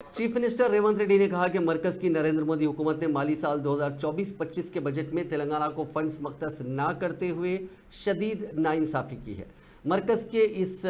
Chief minister Revanth Reddy ने कहा कि मरकज की नरेंद्र मोदी हुकूमत ने माली साल 2024-25 के बजट में तेलंगाना को फंड्स मख्तस ना करते हुए शदीद नाइंसाफ़ी की है। मरकज के इस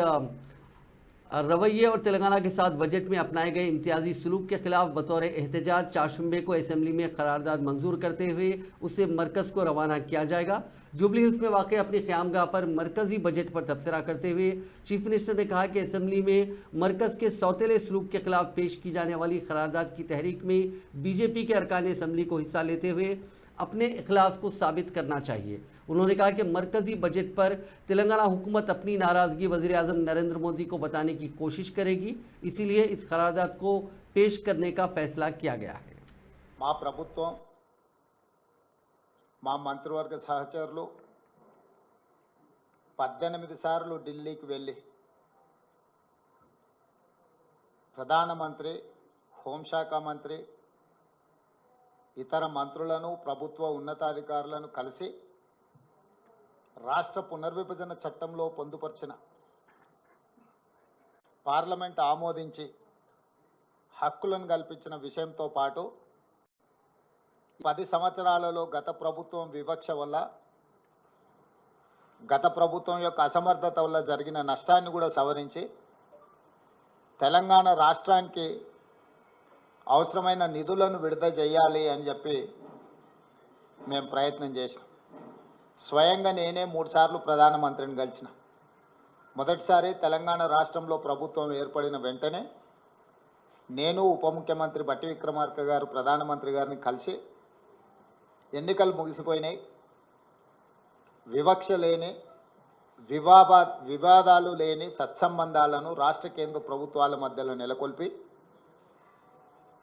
रवैये और तेलंगाना के साथ बजट में अपनाए गए इम्तियाजी सलूक के खिलाफ बतौर एहतजाज चारशंबे को असेंबली में करारदाद मंजूर करते हुए उसे मरकज़ को रवाना किया जाएगा। जुबली हिल्स में वाक़ अपनी क़यामगाह पर मरकज़ी बजट पर तबसरा करते हुए चीफ मिनिस्टर ने कहा कि असेंबली में मरकज़ के सौतेले सलूक के खिलाफ पेश की जाने वाली करारदाद की तहरीक में बीजेपी के अरकान असेंबली को हिस्सा लेते हुए अपने इखलास को साबित करना चाहिए। उन्होंने कहा कि मरकज़ी बजट पर तेलंगाना हुकूमत अपनी नाराज़गी वज़ीर आज़म नरेंद्र मोदी को बताने की कोशिश करेगी, इसीलिए इस करारदाद को पेश करने का फैसला किया गया है। మా ప్రభుత్వం మా మంత్రివర్గ సహచరులు 18 సార్లు ఢిల్లీకి వెళ్ళి ప్రధానమంత్రి, హోంశాఖ మంత్రి, ఇతర మంత్రులను, ప్రభుత్వ ఉన్నతాధికారులను కలిసి రాష్ట్ర పునర్విభజన చట్టంలో పొందుపరిచిన పార్లమెంట్ ఆమోదించి హక్కులను కల్పించిన విషయంతో పాటు 10 సంవత్సరాలలో గత ప్రభుత్వం వివక్ష వల్ల, గత ప్రభుత్వం యొక్క అసమర్థత వల్ల జరిగిన నష్టాన్ని కూడా సవరించి తెలంగాణ రాష్ట్రానికి అవసరమైన నిధులను విడుదల చేయాలి అని చెప్పి మేము ప్రయత్నం చేశాం. స్వయంగా నేనే 3 సార్లు ప్రధానమంత్రిని కలిసిన. మొదటిసారి తెలంగాణ రాష్ట్రంలో ప్రభుత్వం ఏర్పడిన వెంటనే నేను ఉప ముఖ్యమంత్రి బట్టి విక్రమార్క గారు ప్రధానమంత్రి గారిని కలిసి ఎన్నికలు ముగిసిపోయినాయి, వివక్ష లేని, వివాదాలు లేని సత్సంబంధాలను రాష్ట్ర కేంద్ర ప్రభుత్వాల మధ్యలో నెలకొల్పి